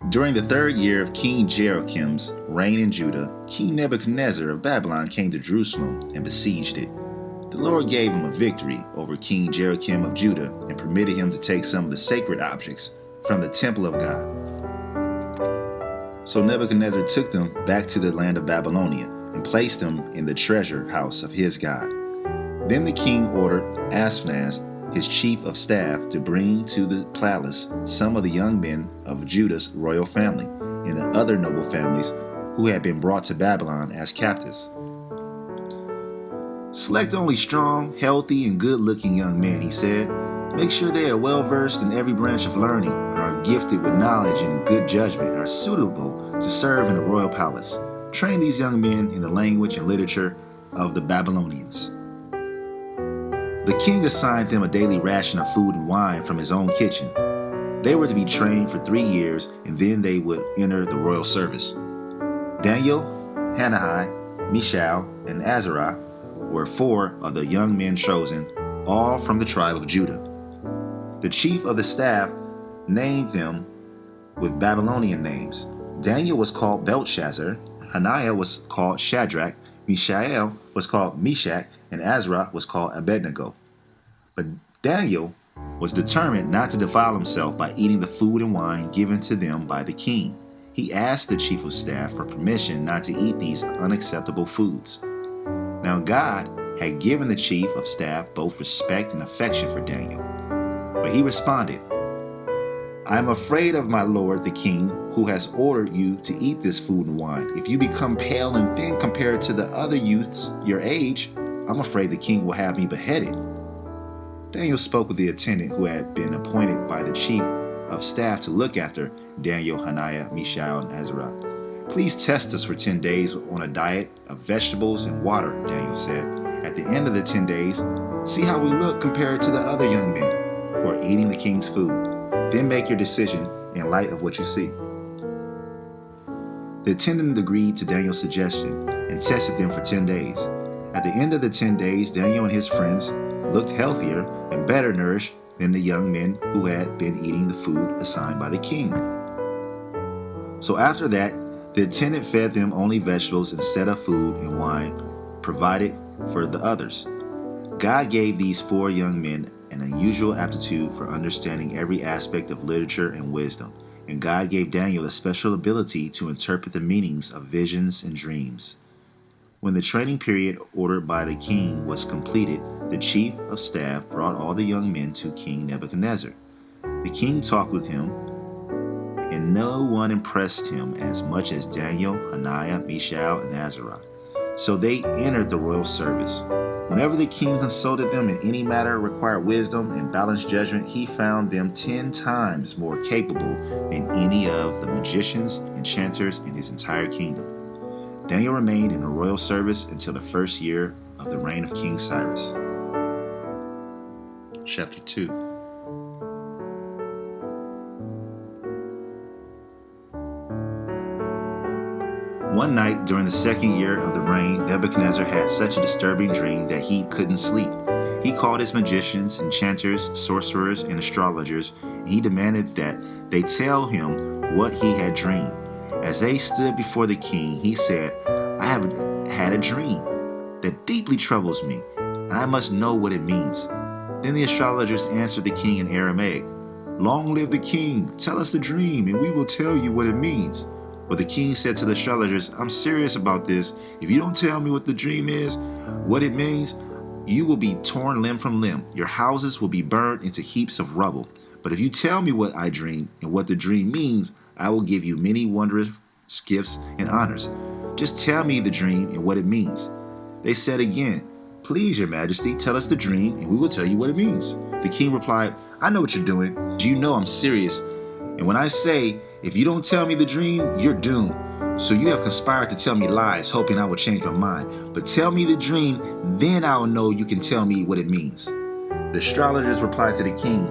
During the third year of King Jehoiakim's reign in Judah, King Nebuchadnezzar of Babylon came to Jerusalem and besieged it. The Lord gave him a victory over King Jehoiakim of Judah and permitted him to take some of the sacred objects from the temple of God. So Nebuchadnezzar took them back to the land of Babylonia and placed them in the treasure house of his God. Then the king ordered Ashpenaz, his chief of staff, to bring to the palace some of the young men of Judah's royal family and the other noble families who had been brought to Babylon as captives. Select only strong, healthy, and good-looking young men, he said. Make sure they are well-versed in every branch of learning, are gifted with knowledge and good judgment, and are suitable to serve in the royal palace. Train these young men in the language and literature of the Babylonians. The king assigned them a daily ration of food and wine from his own kitchen. They were to be trained for 3 years, and then they would enter the royal service. Daniel, Hananiah, Mishael, and Azariah were 4 of the young men chosen, all from the tribe of Judah. The chief of the staff named them with Babylonian names. Daniel was called Belshazzar, Hananiah was called Shadrach, Mishael was called Meshach, and Azariah was called Abednego. But Daniel was determined not to defile himself by eating the food and wine given to them by the king. He asked the chief of staff for permission not to eat these unacceptable foods. Now God had given the chief of staff both respect and affection for Daniel. But he responded, I am afraid of my lord the king, who has ordered you to eat this food and wine. If you become pale and thin compared to the other youths your age, I'm afraid the king will have me beheaded. Daniel spoke with the attendant who had been appointed by the chief of staff to look after Daniel, Hananiah, Mishael, and Azariah. Please test us for 10 days on a diet of vegetables and water, Daniel said. At the end of the 10 days, see how we look compared to the other young men who are eating the king's food. Then make your decision in light of what you see. The attendant agreed to Daniel's suggestion and tested them for 10 days. At the end of the 10 days, Daniel and his friends looked healthier and better nourished than the young men who had been eating the food assigned by the king. So after that, the attendant fed them only vegetables instead of food and wine provided for the others. God gave these 4 young men an unusual aptitude for understanding every aspect of literature and wisdom, and God gave Daniel a special ability to interpret the meanings of visions and dreams. When the training period ordered by the king was completed, the chief of staff brought all the young men to King Nebuchadnezzar. The king talked with him, and no one impressed him as much as Daniel, Hananiah, Mishael, and Azariah. So they entered the royal service. Whenever the king consulted them in any matter required wisdom and balanced judgment, he found them 10 times more capable than any of the magicians and enchanters in his entire kingdom. Daniel remained in the royal service until the first year of the reign of King Cyrus. Chapter 2. One night during the second year of the reign, Nebuchadnezzar had such a disturbing dream that he couldn't sleep. He called his magicians, enchanters, sorcerers, and astrologers, and he demanded that they tell him what he had dreamed. As they stood before the king, he said, I have had a dream that deeply troubles me, and I must know what it means. Then the astrologers answered the king in Aramaic, Long live the king, tell us the dream, and we will tell you what it means. But the king said to the astrologers, I'm serious about this. If you don't tell me what the dream is, what it means, you will be torn limb from limb. Your houses will be burned into heaps of rubble. But if you tell me what I dream and what the dream means, I will give you many wondrous gifts and honors. Just tell me the dream and what it means. They said again, Please, your majesty, tell us the dream and we will tell you what it means. The king replied, I know what you're doing. You know I'm serious. And when I say, if you don't tell me the dream, you're doomed. So you have conspired to tell me lies, hoping I will change my mind. But tell me the dream, then I will know you can tell me what it means. The astrologers replied to the king,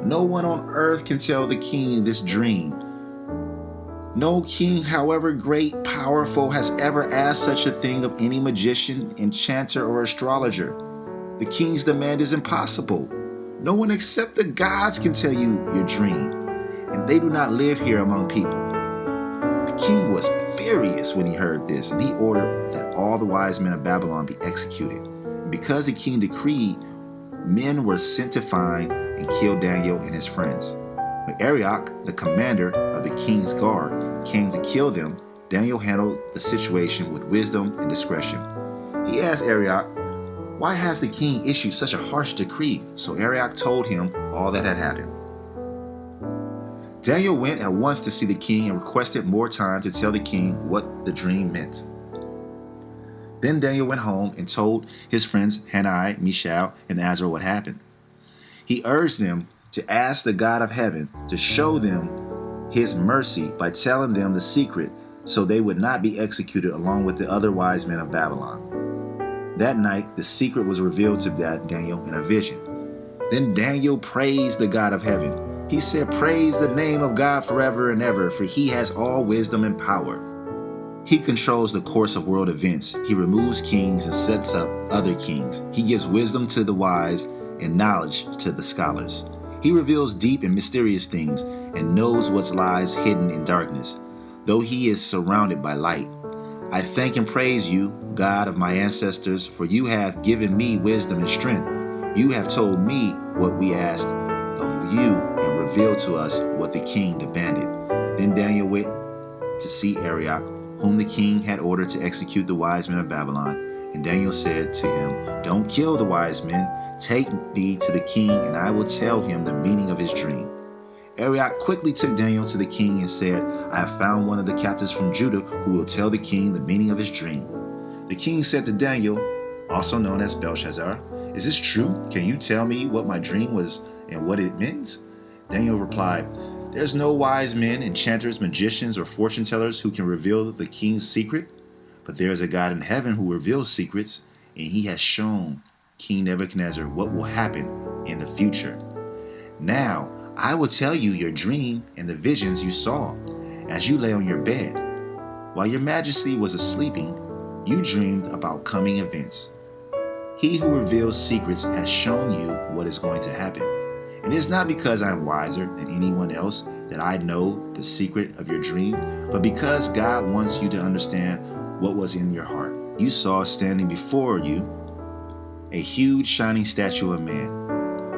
No one on earth can tell the king this dream. No king, however great, powerful, has ever asked such a thing of any magician, enchanter, or astrologer. The king's demand is impossible. No one except the gods can tell you your dream, and they do not live here among people. king was furious when he heard this, and he ordered that all the wise men of Babylon be executed. And because the king decreed, men were sent to find and kill Daniel and his friends. When Arioch, the commander of the king's guard, came to kill them, Daniel handled the situation with wisdom and discretion. He asked Arioch, "Why has the king issued such a harsh decree?" So Arioch told him all that had happened. Daniel went at once to see the king and requested more time to tell the king what the dream meant. Then Daniel went home and told his friends Hananiah, Mishael, and Azariah what happened. He urged them to ask the God of heaven to show them his mercy by telling them the secret so they would not be executed along with the other wise men of Babylon. That night, the secret was revealed to Daniel in a vision. Then Daniel praised the God of heaven. He said, "Praise the name of God forever and ever, for he has all wisdom and power. He controls the course of world events. He removes kings and sets up other kings. He gives wisdom to the wise and knowledge to the scholars. He reveals deep and mysterious things and knows what lies hidden in darkness, though he is surrounded by light. I thank and praise you, God of my ancestors, for you have given me wisdom and strength. You have told me what we asked of you and revealed to us what the king demanded." Then Daniel went to see Arioch, whom the king had ordered to execute the wise men of Babylon. And Daniel said to him, "Don't kill the wise men. Take me to the king, and I will tell him the meaning of his dream." Arioch quickly took Daniel to the king and said, "I have found one of the captives from Judah who will tell the king the meaning of his dream." The king said to Daniel, also known as Belshazzar, "Is this true? Can you tell me what my dream was and what it means?" Daniel replied, "There's no wise men, enchanters, magicians, or fortune tellers who can reveal the king's secret, but there is a God in heaven who reveals secrets, and he has shown King Nebuchadnezzar what will happen in the future. Now, I will tell you your dream and the visions you saw as you lay on your bed. While your majesty was sleeping, you dreamed about coming events. He who reveals secrets has shown you what is going to happen. It is not because I am wiser than anyone else that I know the secret of your dream, but because God wants you to understand what was in your heart. You saw standing before you a huge shining statue of man.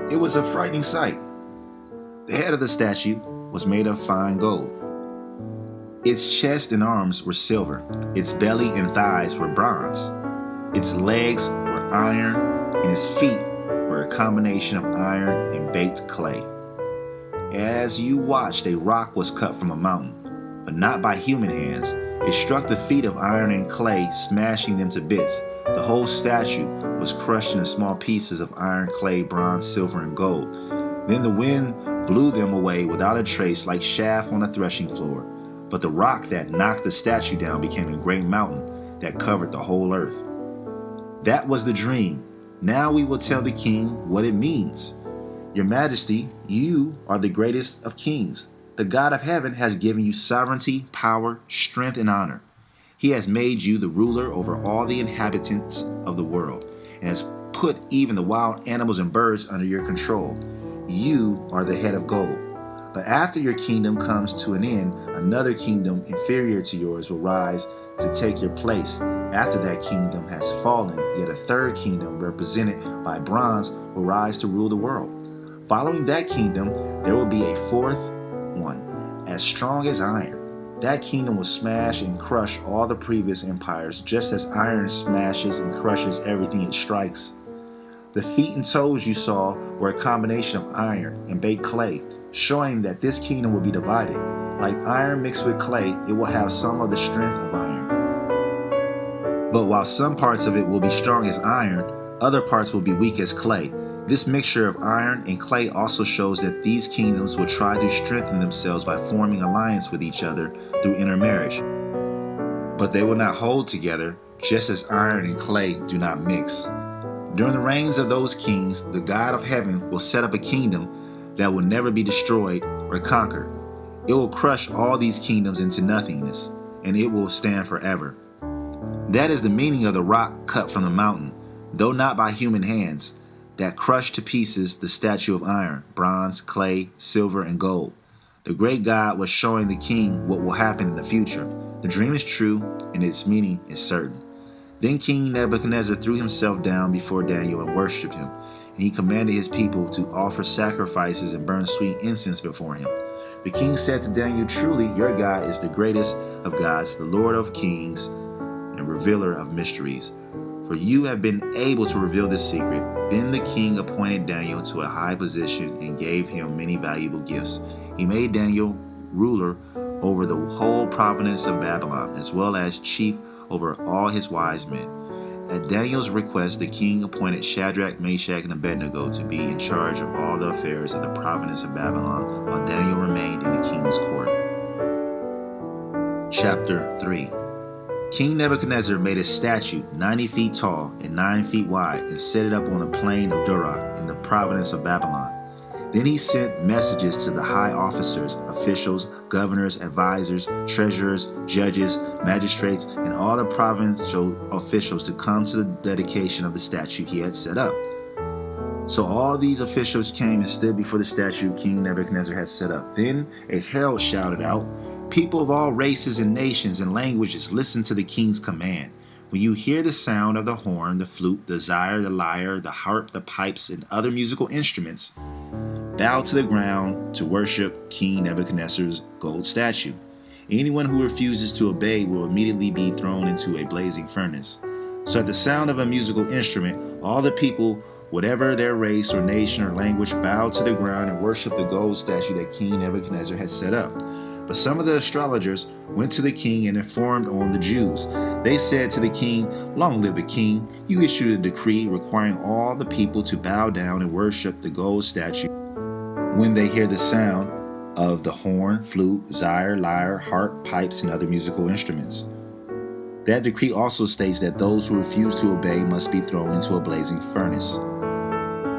It was a frightening sight. The head of the statue was made of fine gold. Its chest and arms were silver. Its belly and thighs were bronze. Its legs were iron, and its feet were a combination of iron and baked clay. As you watched, a rock was cut from a mountain, but not by human hands. It struck the feet of iron and clay, smashing them to bits. The whole statue was crushed into small pieces of iron, clay, bronze, silver, and gold. Then the wind blew them away without a trace, like chaff on a threshing floor. But the rock that knocked the statue down became a great mountain that covered the whole earth. That was the dream. Now we will tell the king what it means. Your Majesty, you are the greatest of kings. The God of heaven has given you sovereignty, power, strength, and honor. He has made you the ruler over all the inhabitants of the world and has put even the wild animals and birds under your control. You are the head of gold. But after your kingdom comes to an end, another kingdom inferior to yours will rise to take your place. After that kingdom has fallen, yet a third kingdom represented by bronze will rise to rule the world. Following that kingdom, there will be a fourth one, as strong as iron. That kingdom will smash and crush all the previous empires, just as iron smashes and crushes everything it strikes. The feet and toes you saw were a combination of iron and baked clay, showing that this kingdom will be divided. Like iron mixed with clay, it will have some of the strength of iron. But while some parts of it will be strong as iron, other parts will be weak as clay. This mixture of iron and clay also shows that these kingdoms will try to strengthen themselves by forming alliance with each other through intermarriage. But they will not hold together, just as iron and clay do not mix. During the reigns of those kings, the God of heaven will set up a kingdom that will never be destroyed or conquered. It will crush all these kingdoms into nothingness, and it will stand forever. That is the meaning of the rock cut from the mountain, though not by human hands, that crushed to pieces the statue of iron, bronze, clay, silver, and gold. The great God was showing the king what will happen in the future. The dream is true, and its meaning is certain. Then King Nebuchadnezzar threw himself down before Daniel and worshipped him, and he commanded his people to offer sacrifices and burn sweet incense before him. The king said to Daniel, "Truly, your God is the greatest of gods, the Lord of kings, and revealer of mysteries. For you have been able to reveal this secret." Then the king appointed Daniel to a high position and gave him many valuable gifts. He made Daniel ruler over the whole province of Babylon, as well as chief over all his wise men. At Daniel's request, the king appointed Shadrach, Meshach, and Abednego to be in charge of all the affairs of the province of Babylon, while Daniel remained in the king's court. Chapter 3. King Nebuchadnezzar made a statue 90 feet tall and 9 feet wide and set it up on the plain of Dura in the province of Babylon. Then he sent messages to the high officers, officials, governors, advisors, treasurers, judges, magistrates, and all the provincial officials to come to the dedication of the statue he had set up. So all these officials came and stood before the statue King Nebuchadnezzar had set up. Then a herald shouted out, "People of all races and nations and languages, listen to the king's command. When you hear the sound of the horn, the flute, the lyre, the harp, the pipes, and other musical instruments, bow to the ground to worship King Nebuchadnezzar's gold statue. Anyone who refuses to obey will immediately be thrown into a blazing furnace." So at the sound of a musical instrument, all the people, whatever their race or nation or language, bowed to the ground and worshiped the gold statue that King Nebuchadnezzar had set up. But some of the astrologers went to the king and informed on the Jews. They said to the king, "Long live the king! You issued a decree requiring all the people to bow down and worship the gold statue when they hear the sound of the horn, flute, lyre, harp, pipes, and other musical instruments." That decree also states that those who refuse to obey must be thrown into a blazing furnace.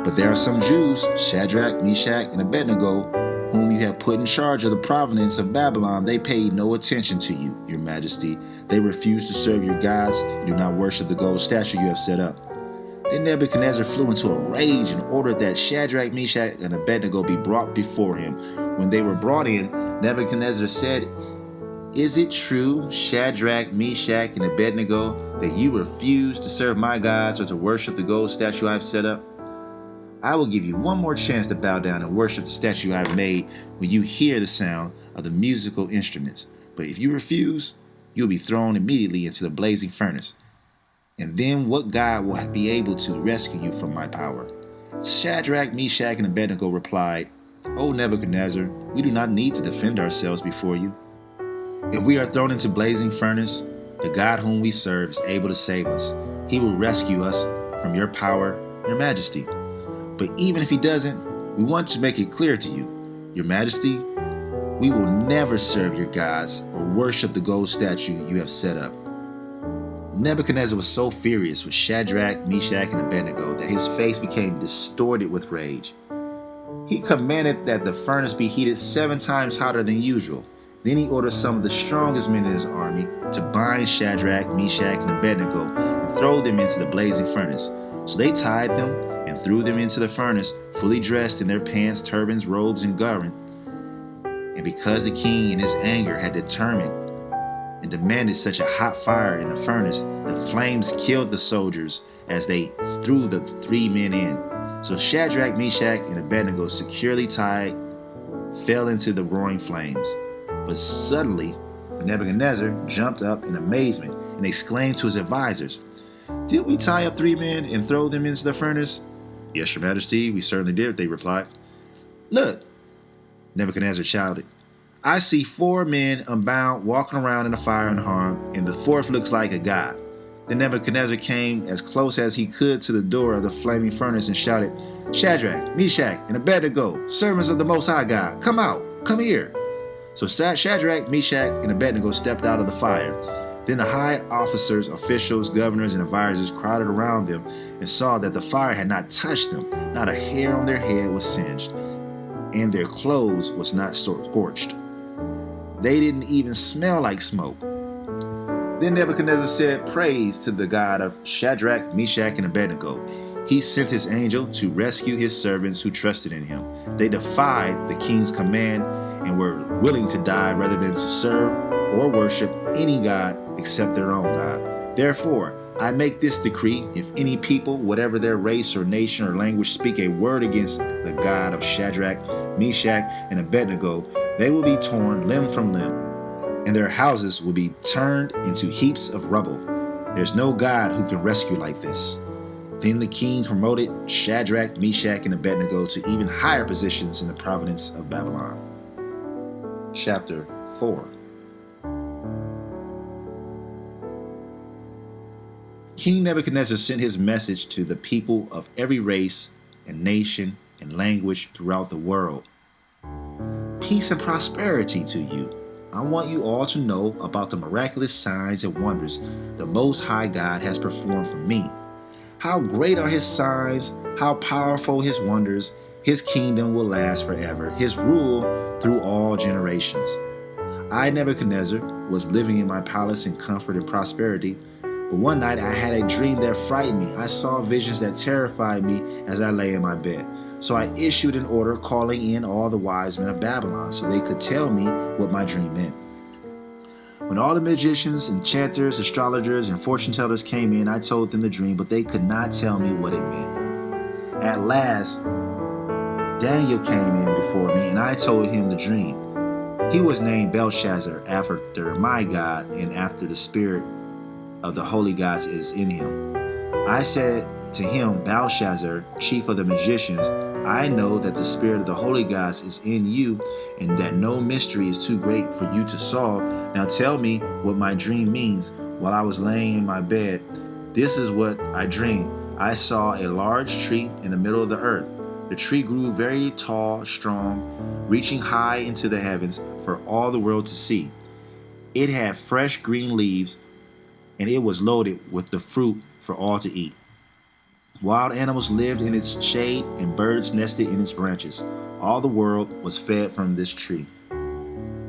But there are some Jews, Shadrach, Meshach, and Abednego, whom you have put in charge of the province of Babylon. They paid no attention to you, your majesty. They refused to serve your gods and do not worship the gold statue you have set up. Then Nebuchadnezzar flew into a rage and ordered that Shadrach, Meshach, and Abednego be brought before him. When they were brought in, Nebuchadnezzar said, "Is it true, Shadrach, Meshach, and Abednego, that you refuse to serve my gods or to worship the gold statue I have set up? I will give you one more chance to bow down and worship the statue I have made when you hear the sound of the musical instruments. But if you refuse, you will be thrown immediately into the blazing furnace. And then what God will be able to rescue you from my power?" Shadrach, Meshach, and Abednego replied, "O Nebuchadnezzar, we do not need to defend ourselves before you. If we are thrown into blazing furnace, the God whom we serve is able to save us. He will rescue us from your power, your majesty. But even if he doesn't, we want to make it clear to you, your majesty, we will never serve your gods or worship the gold statue you have set up." Nebuchadnezzar was so furious with Shadrach, Meshach, and Abednego that his face became distorted with rage. He commanded that the furnace be heated 7 times hotter than usual. Then he ordered some of the strongest men in his army to bind Shadrach, Meshach, and Abednego and throw them into the blazing furnace. So they tied them and threw them into the furnace, fully dressed in their pants, turbans, robes, and garments. And because the king in his anger had determined and demanded such a hot fire in the furnace, the flames killed the soldiers as they threw the 3 men in. So Shadrach, Meshach, and Abednego, securely tied, fell into the roaring flames. But suddenly Nebuchadnezzar jumped up in amazement and exclaimed to his advisors, "Didn't we tie up 3 men and throw them into the furnace?" "Yes, your majesty, we certainly did," they replied. "Look," Nebuchadnezzar shouted, "I see 4 men unbound walking around in the fire unharmed, and the 4th looks like a god." Then Nebuchadnezzar came as close as he could to the door of the flaming furnace and shouted, "Shadrach, Meshach, and Abednego, servants of the Most High God, come out, come here." So Shadrach, Meshach, and Abednego stepped out of the fire. Then the high officers, officials, governors, and advisors crowded around them and saw that the fire had not touched them. Not a hair on their head was singed, and their clothes was not scorched. They didn't even smell like smoke. Then Nebuchadnezzar said praise to the God of Shadrach, Meshach, and Abednego. He sent his angel to rescue his servants who trusted in him. They defied the king's command and were willing to die rather than to serve or worship any god except their own God. Therefore, I make this decree: if any people, whatever their race or nation or language, speak a word against the God of Shadrach, Meshach, and Abednego, they will be torn limb from limb, and their houses will be turned into heaps of rubble. There's no God who can rescue like this. Then the king promoted Shadrach, Meshach, and Abednego to even higher positions in the province of Babylon. Chapter 4. King Nebuchadnezzar sent his message to the people of every race and nation and language throughout the world. Peace and prosperity to you. I want you all to know about the miraculous signs and wonders the Most High God has performed for me. How great are his signs, how powerful his wonders. His kingdom will last forever, his rule through all generations. I, Nebuchadnezzar, was living in my palace in comfort and prosperity. But one night I had a dream that frightened me. I saw visions that terrified me as I lay in my bed. So I issued an order calling in all the wise men of Babylon so they could tell me what my dream meant. When all the magicians, enchanters, astrologers, and fortune tellers came in, I told them the dream, but they could not tell me what it meant. At last, Daniel came in before me, and I told him the dream. He was named Belshazzar after my God and after the spirit of the holy gods is in him. I said to him, Belshazzar, chief of the magicians, I know that the spirit of the holy gods is in you, and that no mystery is too great for you to solve. Now tell me what my dream means. While I was laying in my bed, this is what I dreamed. I saw a large tree in the middle of the earth. The tree grew very tall, strong, reaching high into the heavens for all the world to see. It had fresh green leaves, and it was loaded with the fruit for all to eat. Wild animals lived in its shade, and birds nested in its branches. All the world was fed from this tree.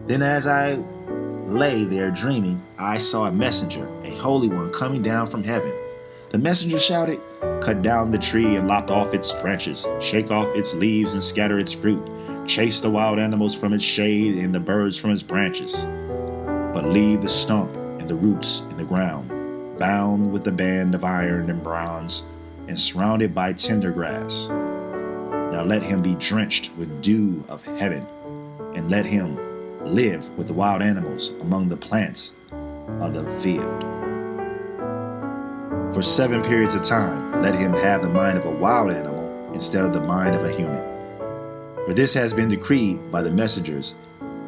Then as I lay there dreaming, I saw a messenger, a holy one, coming down from heaven. The messenger shouted, Cut down the tree and lop off its branches, shake off its leaves and scatter its fruit, chase the wild animals from its shade and the birds from its branches. But leave the stump and the roots in the ground, bound with a band of iron and bronze, and surrounded by tender grass. Now let him be drenched with dew of heaven, and let him live with the wild animals among the plants of the field. For 7 periods of time, let him have the mind of a wild animal instead of the mind of a human. For this has been decreed by the messengers.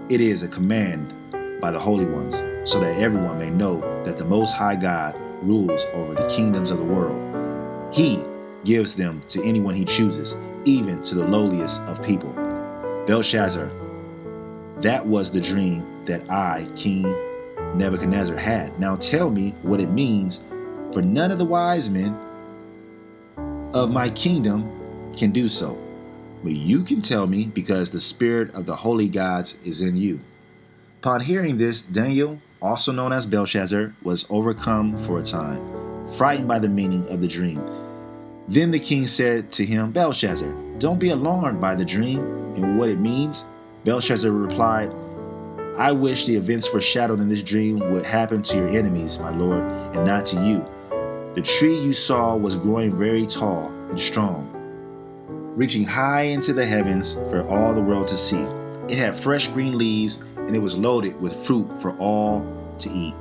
It is a command by the holy ones, so that everyone may know that the Most High God rules over the kingdoms of the world. He gives them to anyone he chooses, even to the lowliest of people. Belshazzar, that was the dream that I, King Nebuchadnezzar, had. Now tell me what it means, for none of the wise men of my kingdom can do so. But you can tell me, because the spirit of the holy gods is in you. Upon hearing this, Daniel, also known as Belshazzar, was overcome for a time, frightened by the meaning of the dream. Then the king said to him, Belshazzar, don't be alarmed by the dream and what it means. Belshazzar replied, I wish the events foreshadowed in this dream would happen to your enemies, my lord, and not to you. The tree you saw was growing very tall and strong, reaching high into the heavens for all the world to see. It had fresh green leaves, and it was loaded with fruit for all to eat.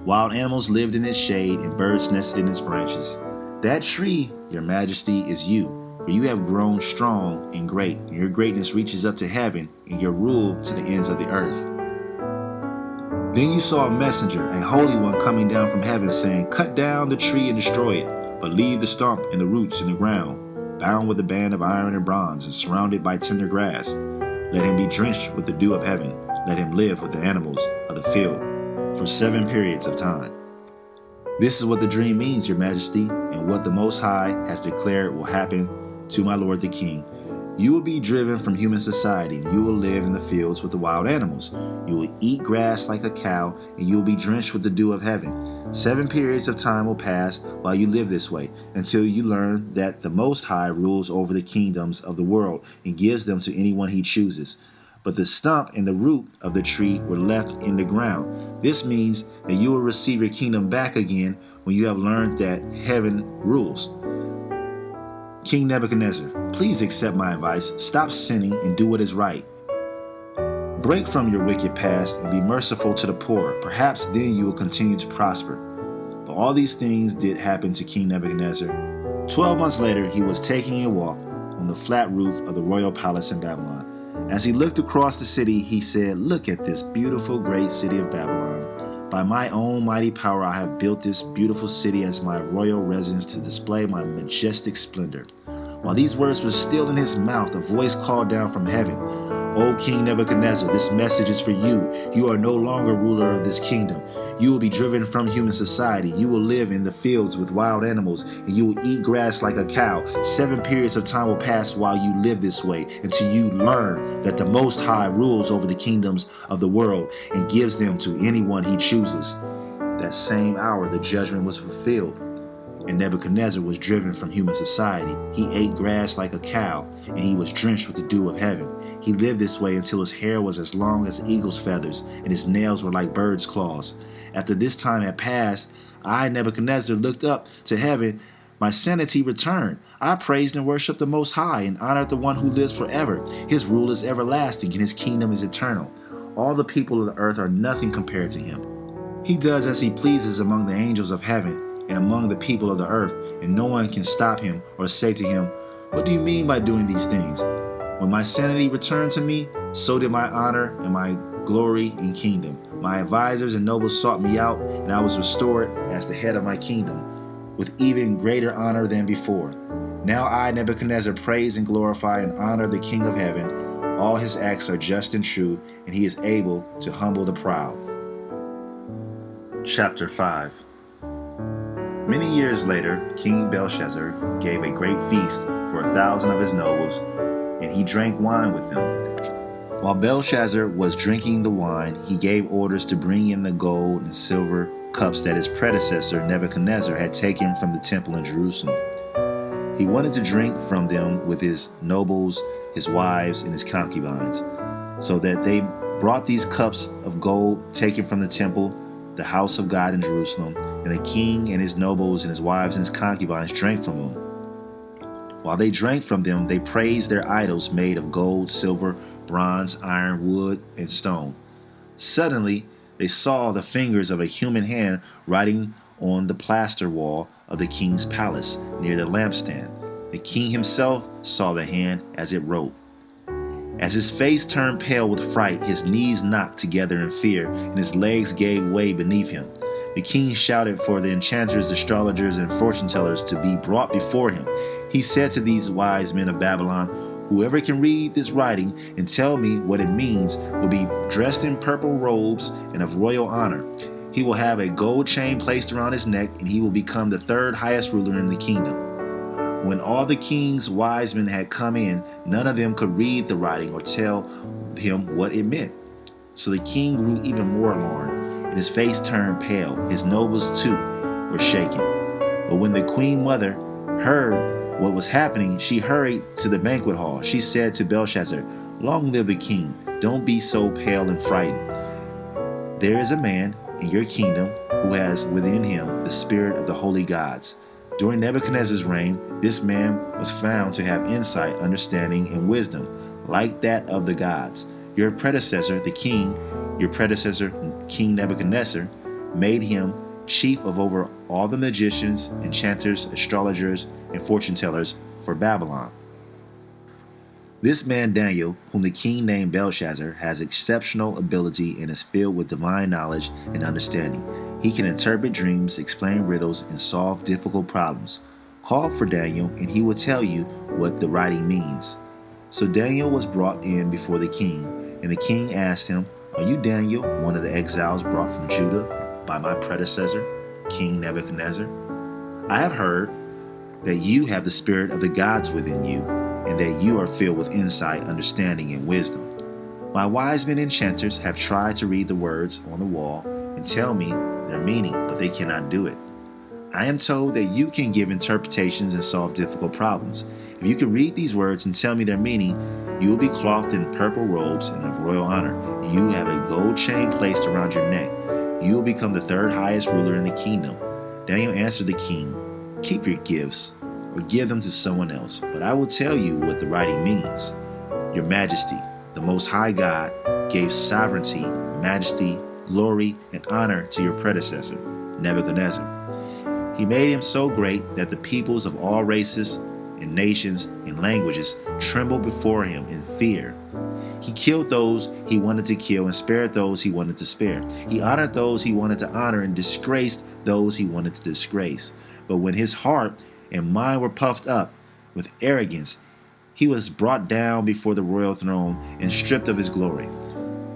Wild animals lived in its shade, and birds nested in its branches. That tree, your majesty, is you, for you have grown strong and great, and your greatness reaches up to heaven, and your rule to the ends of the earth. Then you saw a messenger, a holy one, coming down from heaven, saying, Cut down the tree and destroy it, but leave the stump and the roots in the ground, bound with a band of iron and bronze, and surrounded by tender grass. Let him be drenched with the dew of heaven. Let him live with the animals of the field for 7 periods of time. This is what the dream means, your majesty, and what the Most High has declared will happen to my lord the king. You will be driven from human society, and you will live in the fields with the wild animals. You will eat grass like a cow, and you will be drenched with the dew of heaven. 7 periods of time will pass while you live this way, until you learn that the Most High rules over the kingdoms of the world and gives them to anyone he chooses. but the stump and the root of the tree were left in the ground. This means that you will receive your kingdom back again when you have learned that heaven rules. King Nebuchadnezzar, please accept my advice. Stop sinning and do what is right. Break from your wicked past and be merciful to the poor. Perhaps then you will continue to prosper. But all these things did happen to King Nebuchadnezzar. 12 months later, he was taking a walk on the flat roof of the royal palace in Babylon. As he looked across the city, he said, "Look at this beautiful, great city of Babylon. By my own mighty power, I have built this beautiful city as my royal residence to display my majestic splendor." While these words were still in his mouth, a voice called down from heaven, "O King Nebuchadnezzar, this message is for you. You are no longer ruler of this kingdom. You will be driven from human society. You will live in the fields with wild animals, and you will eat grass like a cow. 7 periods of time will pass while you live this way, until you learn that the Most High rules over the kingdoms of the world and gives them to anyone he chooses." That same hour, the judgment was fulfilled, and Nebuchadnezzar was driven from human society. He ate grass like a cow, and he was drenched with the dew of heaven. He lived this way until his hair was as long as eagle's feathers, and his nails were like bird's claws. After this time had passed, I, Nebuchadnezzar, looked up to heaven. My sanity returned. I praised and worshiped the Most High and honored the one who lives forever. His rule is everlasting, and his kingdom is eternal. All the people of the earth are nothing compared to him. He does as he pleases among the angels of heaven and among the people of the earth, and no one can stop him or say to him, "What do you mean by doing these things?" When my sanity returned to me, so did my honor and my glory and kingdom. My advisors and nobles sought me out, and I was restored as the head of my kingdom, with even greater honor than before. Now I, Nebuchadnezzar, praise and glorify and honor the King of heaven. All his acts are just and true, and he is able to humble the proud. Chapter 5. Many years later, King Belshazzar gave a great feast for 1,000 of his nobles, and he drank wine with them. While Belshazzar was drinking the wine, he gave orders to bring in the gold and silver cups that his predecessor Nebuchadnezzar had taken from the temple in Jerusalem. He wanted to drink from them with his nobles, his wives, and his concubines. So that they brought these cups of gold taken from the temple, the house of God in Jerusalem, and the king and his nobles and his wives and his concubines drank from them. While they drank from them, they praised their idols made of gold, silver, bronze, iron, wood, and stone. Suddenly, they saw the fingers of a human hand writing on the plaster wall of the king's palace near the lampstand. The king himself saw the hand as it wrote. As his face turned pale with fright, his knees knocked together in fear, and his legs gave way beneath him. The king shouted for the enchanters, astrologers, and fortune tellers to be brought before him. He said to these wise men of Babylon, "Whoever can read this writing and tell me what it means will be dressed in purple robes and of royal honor. He will have a gold chain placed around his neck, and he will become the 3rd highest ruler in the kingdom." When all the king's wise men had come in, none of them could read the writing or tell him what it meant. So the king grew even more alarmed, and his face turned pale. His nobles, too, were shaken. But when the queen mother heard what was happening, she hurried to the banquet hall. She said to Belshazzar, "Long live the king. Don't be so pale and frightened. There is a man in your kingdom who has within him the spirit of the holy gods. During Nebuchadnezzar's reign, this man was found to have insight, understanding, and wisdom, like that of the gods. Your predecessor, King Nebuchadnezzar, made him chief of over all the magicians, enchanters, astrologers, and fortune tellers for Babylon. This man Daniel, whom the king named Belshazzar, has exceptional ability and is filled with divine knowledge and understanding. He can interpret dreams, explain riddles, and solve difficult problems. Call for Daniel, and he will tell you what the writing means." So Daniel was brought in before the king, and the king asked him, "Are you Daniel, one of the exiles brought from Judah by my predecessor, King Nebuchadnezzar? I have heard that you have the spirit of the gods within you, and that you are filled with insight, understanding, and wisdom. My wise men enchanters have tried to read the words on the wall and tell me their meaning, but they cannot do it. I am told that you can give interpretations and solve difficult problems, If you can read these words and tell me their meaning, you will be clothed in purple robes and of royal honor, and you have a gold chain placed around your neck. You will become the third highest ruler in the kingdom." Daniel answered the king, "Keep your gifts, or give them to someone else, but I will tell you what the writing means. Your Majesty, the Most High God, gave sovereignty, majesty, glory, and honor to your predecessor, Nebuchadnezzar. He made him so great that the peoples of all races and nations and languages trembled before him in fear. He killed those he wanted to kill and spared those he wanted to spare. He honored those he wanted to honor and disgraced those he wanted to disgrace. But when his heart and mind were puffed up with arrogance, he was brought down before the royal throne and stripped of his glory.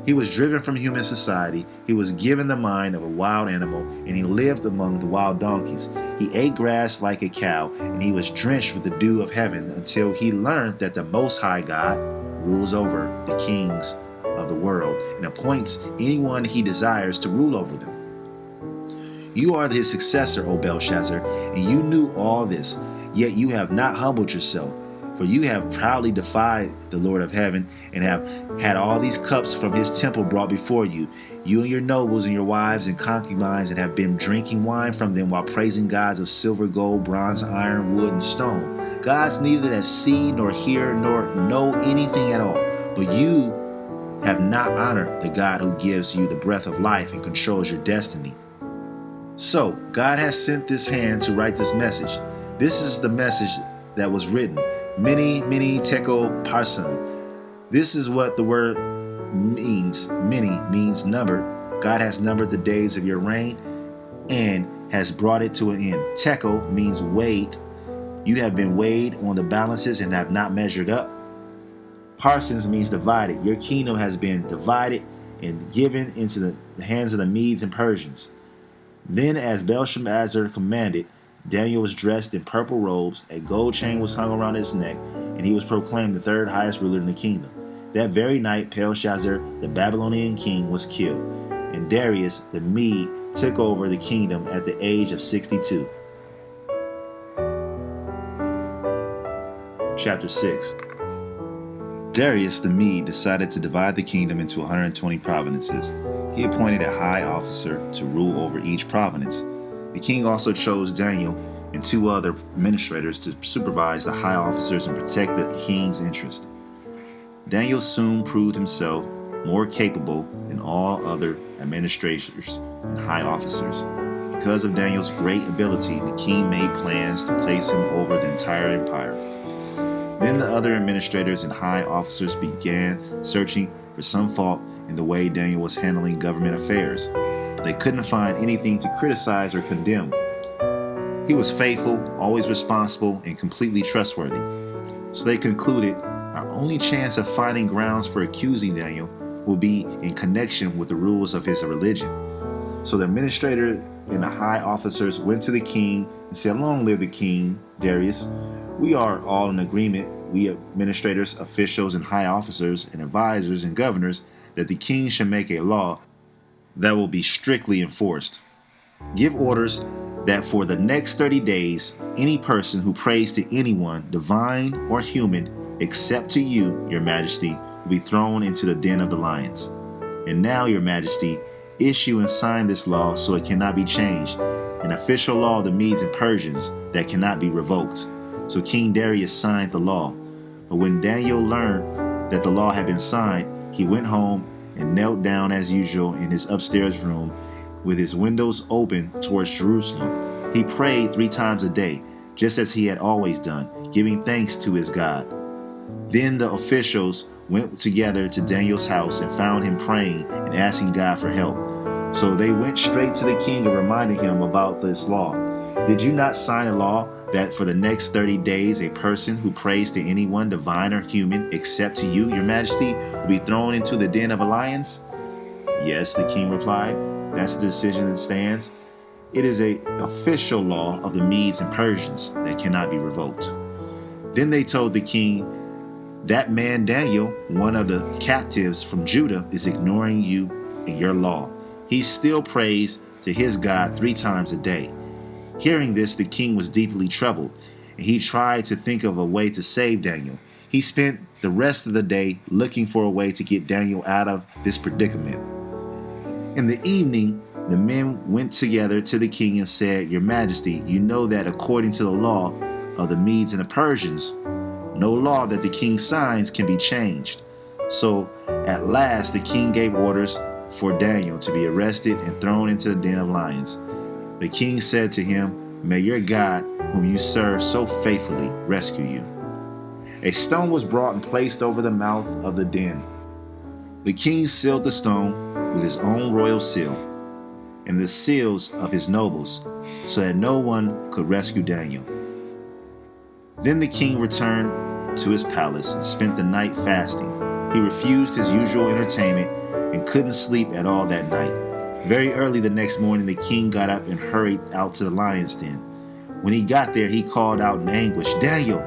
He was driven from human society. He was given the mind of a wild animal, and he lived among the wild donkeys. He ate grass like a cow, and he was drenched with the dew of heaven until he learned that the Most High God rules over the kings of the world and appoints anyone he desires to rule over them. You are his successor, O Belshazzar, and you knew all this, yet you have not humbled yourself. For you have proudly defied the Lord of heaven and have had all these cups from his temple brought before you, you and your nobles and your wives and concubines, and have been drinking wine from them while praising gods of silver, gold, bronze, iron, wood, and stone. Gods neither that see nor hear nor know anything at all. But you have not honored the God who gives you the breath of life and controls your destiny. So God has sent this hand to write this message. This is the message that was written. Mene, tekel, parsin. This is what the word means. Mene means numbered. God has numbered the days of your reign and has brought it to an end. Tekel means weighed. You have been weighed on the balances and have not measured up. Parsons means divided. Your kingdom has been divided and given into the hands of the Medes and Persians. Then, as Belshazzar commanded, Daniel was dressed in purple robes, a gold chain was hung around his neck, and he was proclaimed the third highest ruler in the kingdom. That very night, Belshazzar, the Babylonian king, was killed, and Darius the Mede took over the kingdom at the age of 62. Chapter 6. Darius the Mede decided to divide the kingdom into 120 provinces. He appointed a high officer to rule over each province. The king also chose Daniel and 2 other administrators to supervise the high officers and protect the king's interest. Daniel soon proved himself more capable than all other administrators and high officers. Because of Daniel's great ability, the king made plans to place him over the entire empire. Then the other administrators and high officers began searching for some fault in the way Daniel was handling government affairs. They couldn't find anything to criticize or condemn. He was faithful, always responsible, and completely trustworthy. So they concluded, our only chance of finding grounds for accusing Daniel will be in connection with the rules of his religion. So the administrator and the high officers went to the king and said, "Long live the king, Darius. We are all in agreement, we administrators, officials, and high officers, and advisors and governors, that the king should make a law that will be strictly enforced. Give orders that for the next 30 days, any person who prays to anyone, divine or human, except to you, your majesty, will be thrown into the den of the lions. And now, your majesty, issue and sign this law so it cannot be changed, an official law of the Medes and Persians that cannot be revoked." So King Darius signed the law. But when Daniel learned that the law had been signed, he went home and knelt down as usual in his upstairs room with his windows open towards Jerusalem. He prayed 3 times a day, just as he had always done, giving thanks to his God. Then the officials went together to Daniel's house and found him praying and asking God for help. So they went straight to the king and reminded him about this law. "Did you not sign a law that for the next 30 days a person who prays to anyone, divine or human, except to you, your majesty, will be thrown into the den of lions?" "Yes," the king replied. "That's the decision that stands. It is an official law of the Medes and Persians that cannot be revoked." Then they told the king, "That man Daniel, one of the captives from Judah, is ignoring you and your law. He still prays to his God 3 times a day." Hearing this, the king was deeply troubled, and he tried to think of a way to save Daniel. He spent the rest of the day looking for a way to get Daniel out of this predicament. In the evening, the men went together to the king and said, "Your Majesty, you know that according to the law of the Medes and the Persians, no law that the king signs can be changed." So at last the king gave orders for Daniel to be arrested and thrown into the den of lions. The king said to him, "May your God, whom you serve so faithfully, rescue you." A stone was brought and placed over the mouth of the den. The king sealed the stone with his own royal seal and the seals of his nobles, so that no one could rescue Daniel. Then the king returned to his palace and spent the night fasting. He refused his usual entertainment and couldn't sleep at all that night. Very early the next morning, the king got up and hurried out to the lion's den. When he got there, he called out in anguish, "Daniel,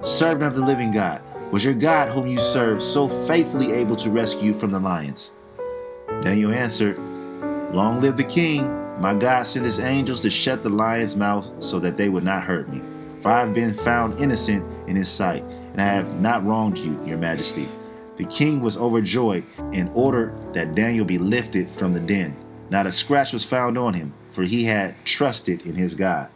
servant of the living God, was your God whom you serve so faithfully able to rescue you from the lions?" Daniel answered, "Long live the king. My God sent his angels to shut the lions' mouth so that they would not hurt me. For I have been found innocent in his sight, and I have not wronged you, your majesty." The king was overjoyed and ordered that Daniel be lifted from the den. Not a scratch was found on him, for he had trusted in his God.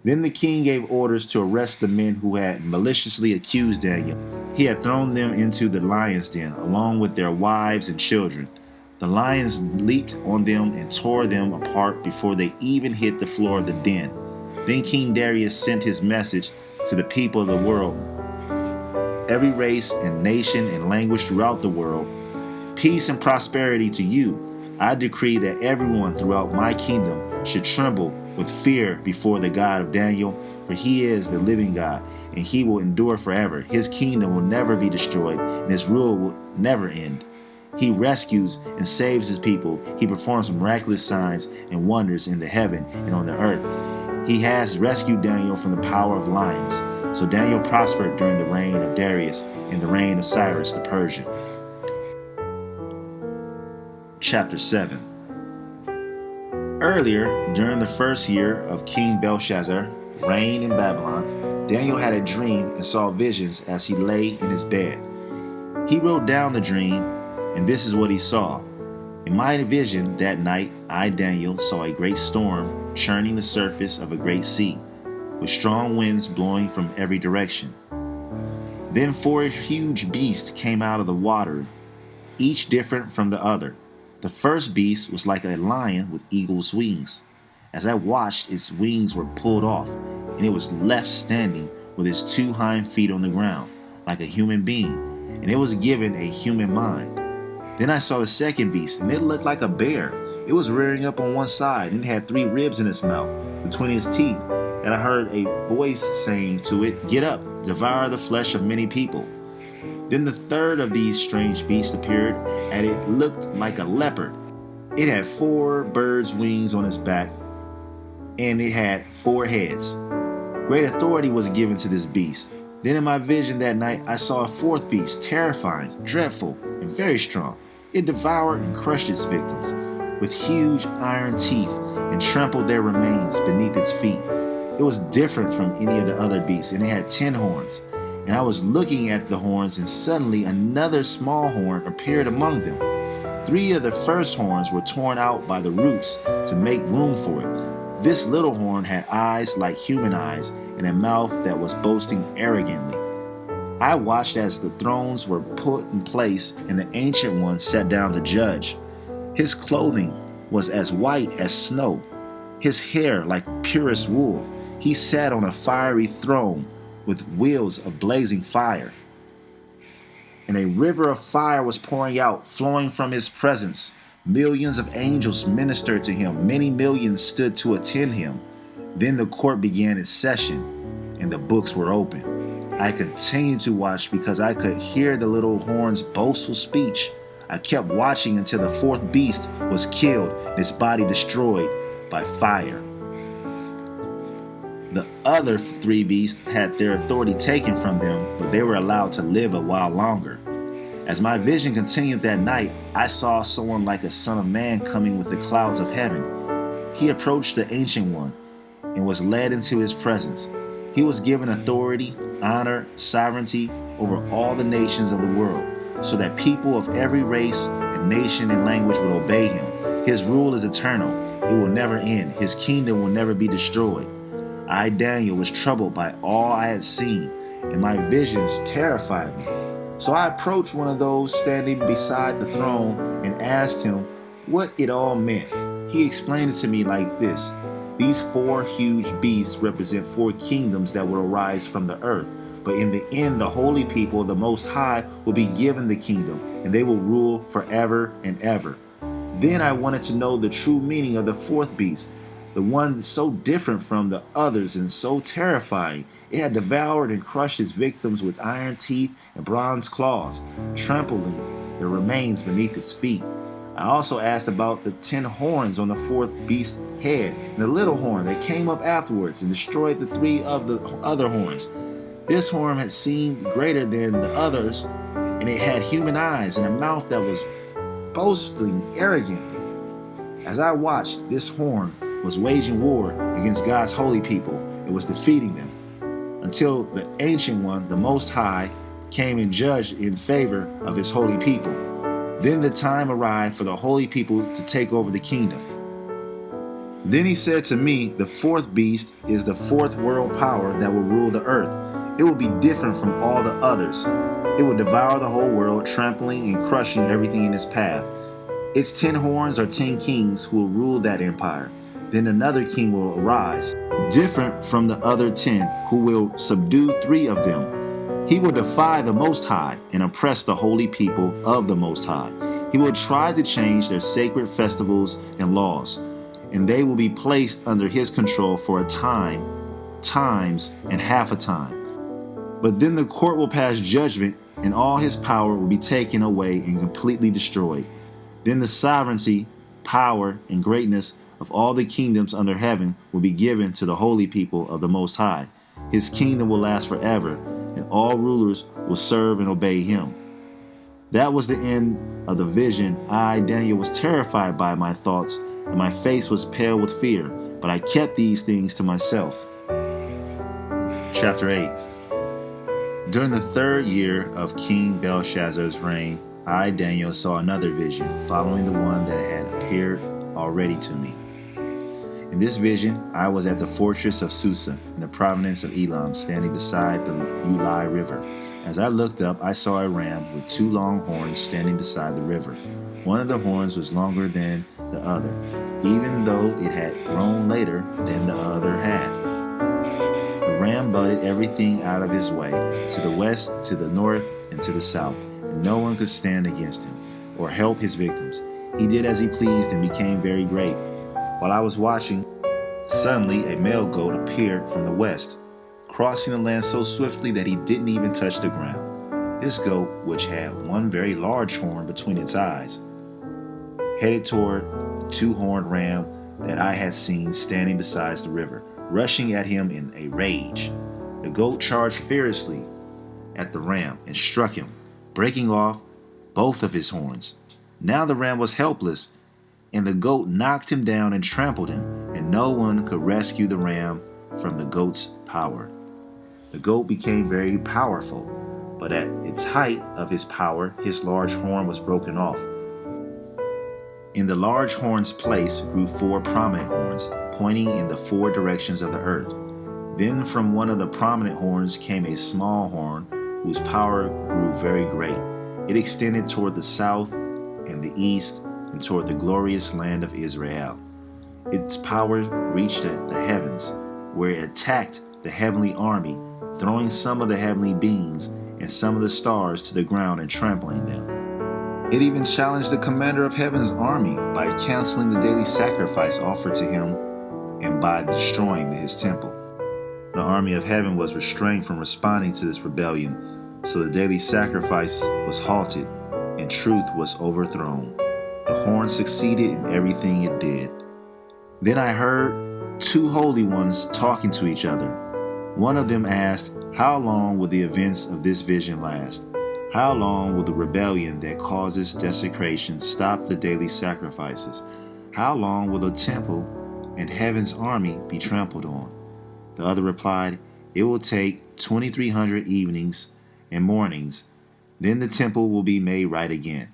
Then the king gave orders to arrest the men who had maliciously accused Daniel. He had thrown them into the lion's den, along with their wives and children. The lions leaped on them and tore them apart before they even hit the floor of the den. Then King Darius sent his message to the people of the world, every race and nation and language throughout the world. "Peace and prosperity to you. I decree that everyone throughout my kingdom should tremble with fear before the God of Daniel, for he is the living God, and he will endure forever. His kingdom will never be destroyed, and his rule will never end. He rescues and saves his people. He performs miraculous signs and wonders in the heaven and on the earth. He has rescued Daniel from the power of lions." So Daniel prospered during the reign of Darius and the reign of Cyrus the Persian. Chapter 7. Earlier, during the first year of King Belshazzar, reign in Babylon, Daniel had a dream and saw visions as he lay in his bed. He wrote down the dream, and this is what he saw. "In my vision that night, I, Daniel, saw a great storm churning the surface of a great sea, with strong winds blowing from every direction. Then 4 huge beasts came out of the water, each different from the other. The first beast was like a lion with eagle's wings. As I watched, its wings were pulled off, and it was left standing with its 2 hind feet on the ground, like a human being, and it was given a human mind. Then I saw the second beast, and it looked like a bear. It was rearing up on one side, and it had 3 ribs in its mouth, between its teeth. And I heard a voice saying to it, 'Get up, devour the flesh of many people.' Then the third of these strange beasts appeared, and it looked like a leopard. It had 4 birds' wings on its back, and it had 4 heads. Great authority was given to this beast. Then in my vision that night, I saw a 4th beast, terrifying, dreadful, and very strong. It devoured and crushed its victims with huge iron teeth and trampled their remains beneath its feet. It was different from any of the other beasts, and it had 10 horns. And I was looking at the horns, and suddenly another small horn appeared among them. 3 of the first horns were torn out by the roots to make room for it. This little horn had eyes like human eyes and a mouth that was boasting arrogantly. I watched as the thrones were put in place and the Ancient One sat down to judge. His clothing was as white as snow, his hair like purest wool. He sat on a fiery throne with wheels of blazing fire. And a river of fire was pouring out, flowing from his presence. Millions of angels ministered to him. Many millions stood to attend him. Then the court began its session, and the books were open. I continued to watch because I could hear the little horn's boastful speech. I kept watching until the 4th beast was killed and its body destroyed by fire. The other 3 beasts had their authority taken from them, but they were allowed to live a while longer. As my vision continued that night, I saw someone like a son of man coming with the clouds of heaven. He approached the Ancient One and was led into his presence. He was given authority, honor, sovereignty over all the nations of the world, so that people of every race and nation and language would obey him. His rule is eternal. It will never end. His kingdom will never be destroyed. I, Daniel, was troubled by all I had seen, and my visions terrified me. So I approached one of those standing beside the throne and asked him what it all meant. He explained it to me like this. These 4 huge beasts represent 4 kingdoms that will arise from the earth. But in the end, the holy people of the Most High will be given the kingdom, and they will rule forever and ever. Then I wanted to know the true meaning of the 4th beast, the one so different from the others and so terrifying. It had devoured and crushed its victims with iron teeth and bronze claws, trampling their remains beneath its feet. I also asked about the 10 horns on the 4th beast's head and the little horn that came up afterwards and destroyed the 3 of the other horns. This horn had seemed greater than the others, and it had human eyes and a mouth that was boasting arrogantly. As I watched, this horn was waging war against God's holy people. It was defeating them until the Ancient One, the Most High, came and judged in favor of his holy people. Then the time arrived for the holy people to take over the kingdom. Then he said to me, the 4th beast is the 4th world power that will rule the earth. It will be different from all the others. It will devour the whole world, trampling and crushing everything in its path. Its 10 horns are 10 kings who will rule that empire. Then another king will arise, different from the other 10, who will subdue 3 of them. He will defy the Most High and oppress the holy people of the Most High. He will try to change their sacred festivals and laws, and they will be placed under his control for a time, times, and half a time. But then the court will pass judgment, and all his power will be taken away and completely destroyed. Then the sovereignty, power, and greatness of all the kingdoms under heaven will be given to the holy people of the Most High. His kingdom will last forever, and all rulers will serve and obey him. That was the end of the vision. I, Daniel, was terrified by my thoughts, and my face was pale with fear, but I kept these things to myself. Chapter 8. During the 3rd year of King Belshazzar's reign, I, Daniel, saw another vision, following the one that had appeared already to me. In this vision, I was at the fortress of Susa, in the province of Elam, standing beside the Ulai River. As I looked up, I saw a ram with 2 long horns standing beside the river. One of the horns was longer than the other, even though it had grown later than the other had. The ram butted everything out of his way, to the west, to the north, and to the south, and no one could stand against him or help his victims. He did as he pleased and became very great. While I was watching, suddenly a male goat appeared from the west, crossing the land so swiftly that he didn't even touch the ground. This goat, which had one very large horn between its eyes, headed toward the 2-horned ram that I had seen standing beside the river, rushing at him in a rage. The goat charged fiercely at the ram and struck him, breaking off both of his horns. Now the ram was helpless, and the goat knocked him down and trampled him, and no one could rescue the ram from the goat's power. The goat became very powerful, but at its height of his power, his large horn was broken off. In the large horn's place grew 4 prominent horns, pointing in the 4 directions of the earth. Then from one of the prominent horns came a small horn, whose power grew very great. It extended toward the south and the east, and toward the glorious land of Israel. Its power reached the heavens, where it attacked the heavenly army, throwing some of the heavenly beings and some of the stars to the ground and trampling them. It even challenged the commander of heaven's army by canceling the daily sacrifice offered to him and by destroying his temple. The army of heaven was restrained from responding to this rebellion, so the daily sacrifice was halted and truth was overthrown. The horn succeeded in everything it did. Then I heard 2 holy ones talking to each other. One of them asked, "How long will the events of this vision last? How long will the rebellion that causes desecration stop the daily sacrifices? How long will the temple and heaven's army be trampled on?" The other replied, It will take 2,300 evenings and mornings. Then the temple will be made right again.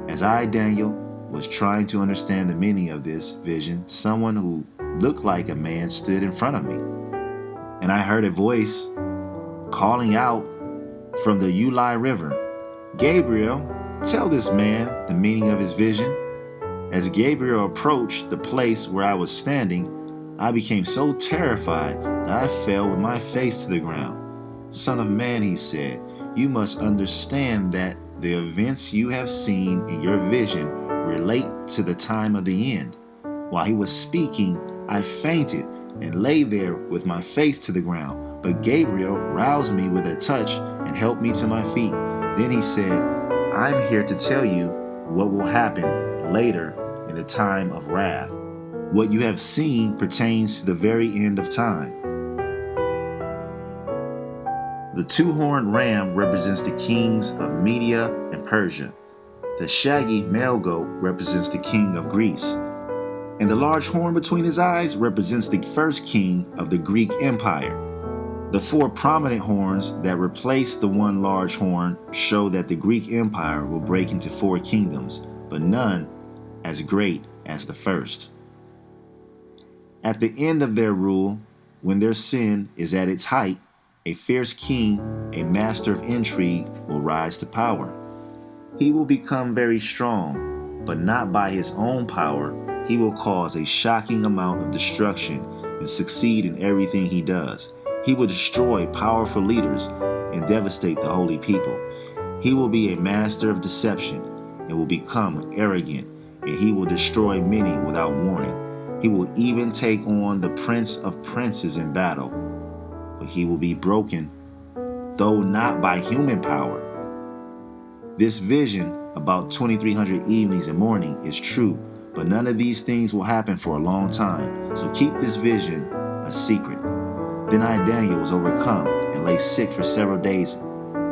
As I, Daniel, was trying to understand the meaning of this vision, someone who looked like a man stood in front of me. And I heard a voice calling out from the Ulai River, "Gabriel, tell this man the meaning of his vision." As Gabriel approached the place where I was standing, I became so terrified that I fell with my face to the ground. "Son of man," he said, "you must understand that the events you have seen in your vision relate to the time of the end." While he was speaking, I fainted and lay there with my face to the ground. But Gabriel roused me with a touch and helped me to my feet. Then he said, "I'm here to tell you what will happen later in the time of wrath. What you have seen pertains to the very end of time." The two-horned ram represents the kings of Media and Persia. The shaggy male goat represents the king of Greece. And the large horn between his eyes represents the first king of the Greek Empire. The four prominent horns that replace the one large horn show that the Greek Empire will break into four kingdoms, but none as great as the first. At the end of their rule, when their sin is at its height, a fierce king, a master of intrigue, will rise to power. He will become very strong, but not by his own power. He will cause a shocking amount of destruction and succeed in everything he does. He will destroy powerful leaders and devastate the holy people. He will be a master of deception and will become arrogant, and he will destroy many without warning. He will even take on the prince of princes in battle, but he will be broken, though not by human power. This vision about 2,300 evenings and morning is true, but none of these things will happen for a long time, so keep this vision a secret. Then I, Daniel, was overcome and lay sick for several days.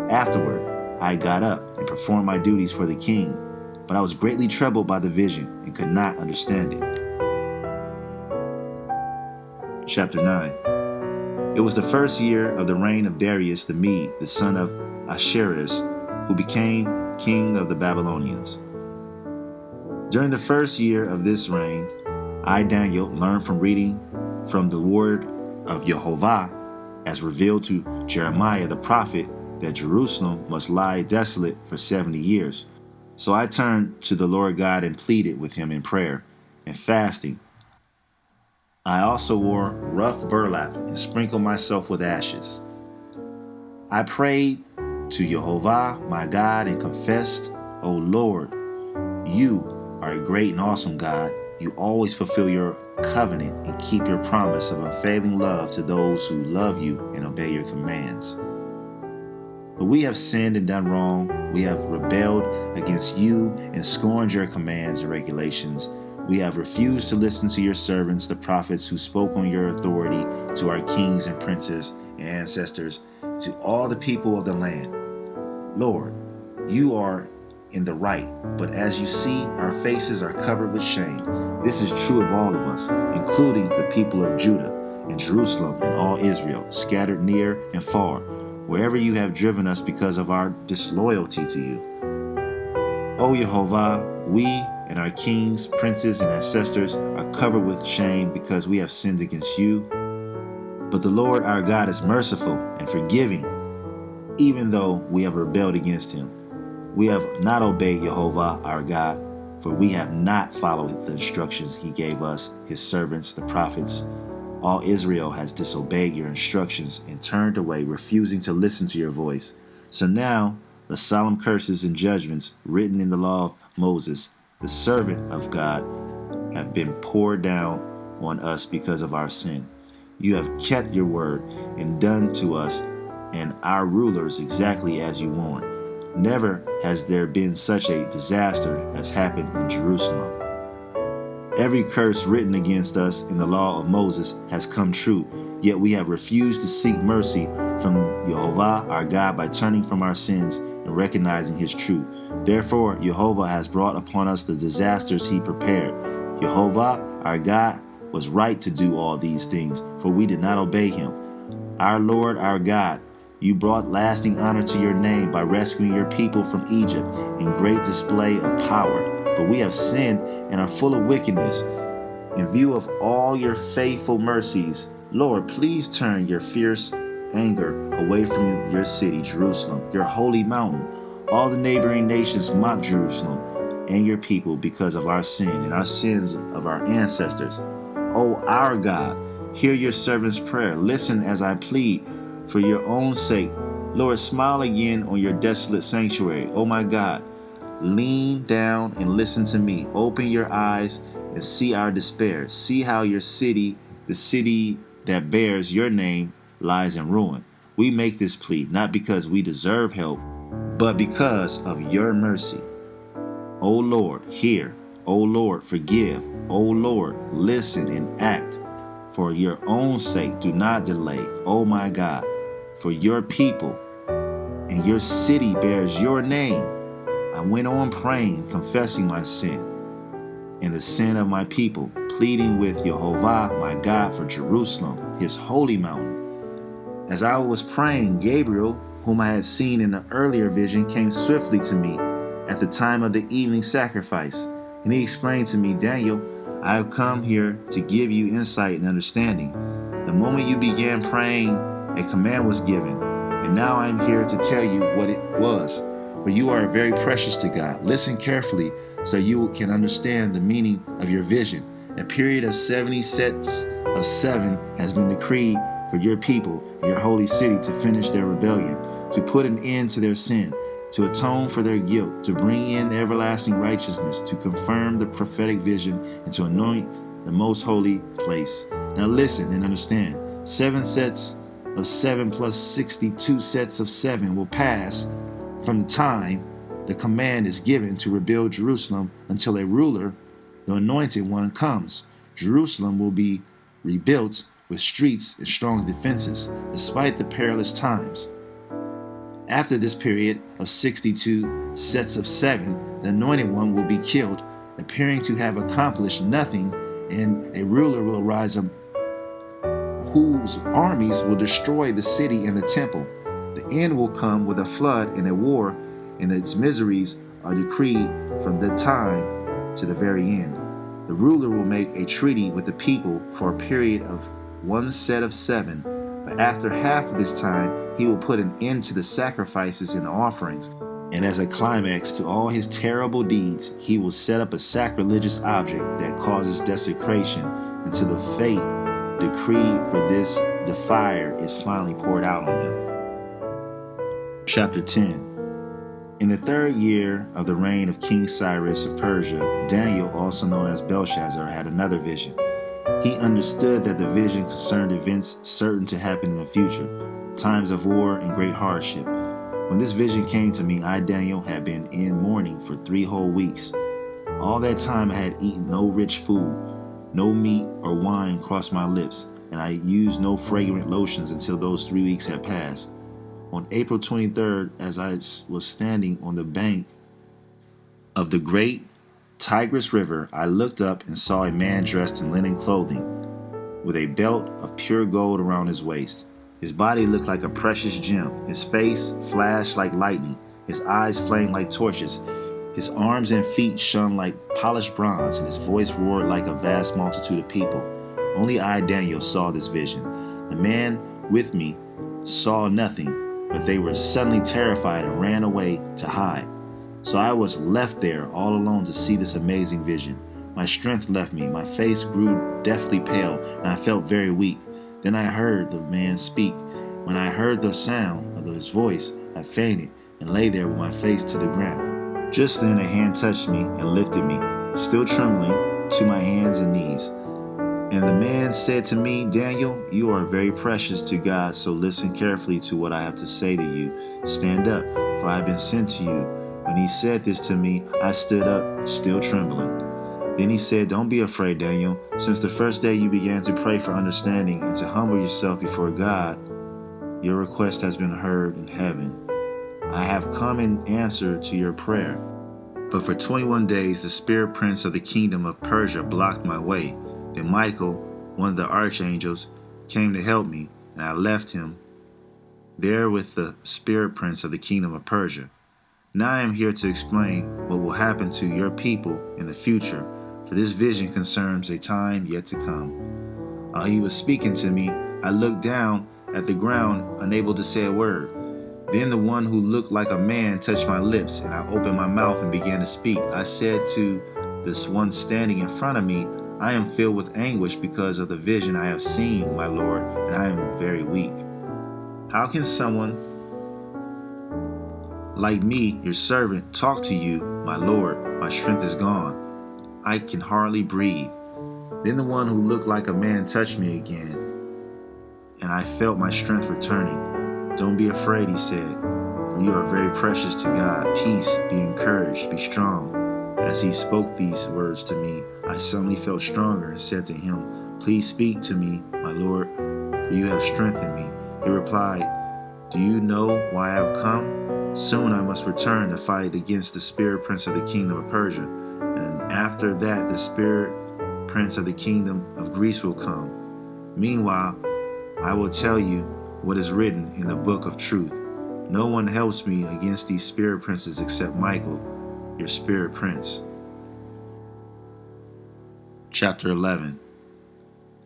Afterward, I got up and performed my duties for the king, but I was greatly troubled by the vision and could not understand it. Chapter 9. It was the first year of the reign of Darius the Mede, the son of Ahasuerus, who became king of the Babylonians. During the first year of this reign, I, Daniel, learned from reading from the word of Jehovah, as revealed to Jeremiah the prophet, that Jerusalem must lie desolate for 70 years. So I turned to the Lord God and pleaded with him in prayer and fasting. I also wore rough burlap and sprinkled myself with ashes. I prayed to Jehovah my God and confessed, "O Lord, you are a great and awesome God. You always fulfill your covenant and keep your promise of unfailing love to those who love you and obey your commands. But we have sinned and done wrong. We have rebelled against you and scorned your commands and regulations. We have refused to listen to your servants, the prophets, who spoke on your authority to our kings and princes and ancestors, to all the people of the land. Lord, you are in the right, but as you see, our faces are covered with shame. This is true of all of us, including the people of Judah and Jerusalem and all Israel, scattered near and far, wherever you have driven us because of our disloyalty to you. O Jehovah, we and our kings, princes, and ancestors are covered with shame because we have sinned against you. But the Lord our God is merciful and forgiving, even though we have rebelled against him. We have not obeyed Jehovah our God, for we have not followed the instructions he gave us, his servants, the prophets. All Israel has disobeyed your instructions and turned away, refusing to listen to your voice. So now the solemn curses and judgments written in the law of Moses, the servant of God, have been poured down on us because of our sin. You have kept your word and done to us and our rulers exactly as you warned. Never has there been such a disaster as happened in Jerusalem. Every curse written against us in the law of Moses has come true, yet we have refused to seek mercy from Jehovah our God by turning from our sins and recognizing his truth. Therefore, Jehovah has brought upon us the disasters he prepared. Jehovah our God was right to do all these things, for we did not obey him. Our Lord, our God, you brought lasting honor to your name by rescuing your people from Egypt in great display of power. But we have sinned and are full of wickedness. In view of all your faithful mercies, Lord, please turn your fierce anger away from your city, Jerusalem, your holy mountain. All the neighboring nations mock Jerusalem and your people because of our sin and our sins of our ancestors. O our God, hear your servant's prayer. Listen as I plead for your own sake. Lord, smile again on your desolate sanctuary. O my God, lean down and listen to me. Open your eyes and see our despair. See how your city, the city that bears your name, lies in ruin. We make this plea not because we deserve help, but because of your mercy. O Lord, hear. O Lord, forgive. O Lord, listen and act. For your own sake, do not delay. O my God, for your people and your city bears your name. I went on praying, confessing my sin and the sin of my people, pleading with Jehovah, my God, for Jerusalem, his holy mountain. As I was praying, Gabriel, whom I had seen in an earlier vision, came swiftly to me at the time of the evening sacrifice. And he explained to me, Daniel, I have come here to give you insight and understanding. The moment you began praying, a command was given, and now I am here to tell you what it was. For you are very precious to God. Listen carefully so you can understand the meaning of your vision. A period of 70 sets of 7 has been decreed for your people and your holy city to finish their rebellion, to put an end to their sin, to atone for their guilt, to bring in everlasting righteousness, to confirm the prophetic vision, and to anoint the most holy place. Now listen and understand. 7 sets of 7 plus 62 sets of 7 will pass from the time the command is given to rebuild Jerusalem until a ruler, the anointed one, comes. Jerusalem will be rebuilt with streets and strong defenses, despite the perilous times. After this period of 62 sets of 7, the anointed one will be killed, appearing to have accomplished nothing, and a ruler will rise up whose armies will destroy the city and the temple. The end will come with a flood and a war, and its miseries are decreed from that time to the very end. The ruler will make a treaty with the people for a period of 1 set of 7, but after half of this time, he will put an end to the sacrifices and the offerings. And as a climax to all his terrible deeds, he will set up a sacrilegious object that causes desecration until the fate decreed for this defier is finally poured out on him. Chapter 10. In the 3rd year of the reign of King Cyrus of Persia, Daniel, also known as Belshazzar, had another vision. He understood that the vision concerned events certain to happen in the future, times of war and great hardship. When this vision came to me, I, Daniel, had been in mourning for 3 whole weeks. All that time I had eaten no rich food, no meat or wine crossed my lips, and I used no fragrant lotions until those 3 weeks had passed. On April 23rd, as I was standing on the bank of the great Tigris River, I looked up and saw a man dressed in linen clothing, with a belt of pure gold around his waist. His body looked like a precious gem. His face flashed like lightning. His eyes flamed like torches. His arms and feet shone like polished bronze, and his voice roared like a vast multitude of people. Only I, Daniel, saw this vision. The man with me saw nothing, but they were suddenly terrified and ran away to hide. So I was left there all alone to see this amazing vision. My strength left me, my face grew deathly pale, and I felt very weak. Then I heard the man speak. When I heard the sound of his voice, I fainted and lay there with my face to the ground. Just then a hand touched me and lifted me, still trembling, to my hands and knees. And the man said to me, Daniel, you are very precious to God, so listen carefully to what I have to say to you. Stand up, for I have been sent to you. When he said this to me, I stood up, still trembling. Then he said, don't be afraid, Daniel. Since the first day you began to pray for understanding and to humble yourself before God, your request has been heard in heaven. I have come in answer to your prayer. But for 21 days, the spirit prince of the kingdom of Persia blocked my way. Then Michael, one of the archangels, came to help me. and I left him there with the spirit prince of the kingdom of Persia. Now I am here to explain what will happen to your people in the future, for this vision concerns a time yet to come. While he was speaking to me, I looked down at the ground, unable to say a word. Then the one who looked like a man touched my lips, and I opened my mouth and began to speak. I said to this one standing in front of me, I am filled with anguish because of the vision I have seen, my Lord, and I am very weak. How can someone like me, your servant, talk to you, my Lord? My strength is gone. I can hardly breathe. Then the one who looked like a man touched me again, and I felt my strength returning. Don't be afraid, he said, for you are very precious to God. Peace, be encouraged, be strong. As he spoke these words to me, I suddenly felt stronger and said to him, Please speak to me, my Lord, for you have strengthened me. He replied, Do you know why I have come? Soon I must return to fight against the spirit prince of the kingdom of Persia, and after that the spirit prince of the kingdom of Greece will come. Meanwhile, I will tell you what is written in the book of truth. No one helps me against these spirit princes except Michael, your spirit prince. Chapter 11.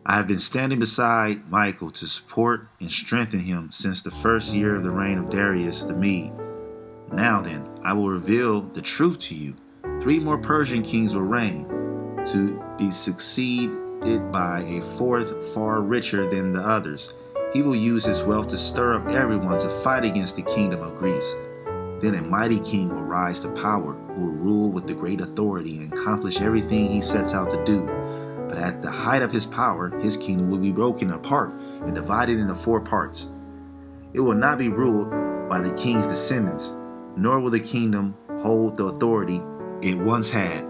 I have been standing beside Michael to support and strengthen him since the first year of the reign of Darius the Mede. Now then, I will reveal the truth to you. 3 more Persian kings will reign, to be succeeded by a 4th far richer than the others. He will use his wealth to stir up everyone to fight against the kingdom of Greece. Then a mighty king will rise to power, who will rule with the great authority and accomplish everything he sets out to do. But at the height of his power, his kingdom will be broken apart and divided into 4 parts. It will not be ruled by the king's descendants, nor will the kingdom hold the authority it once had,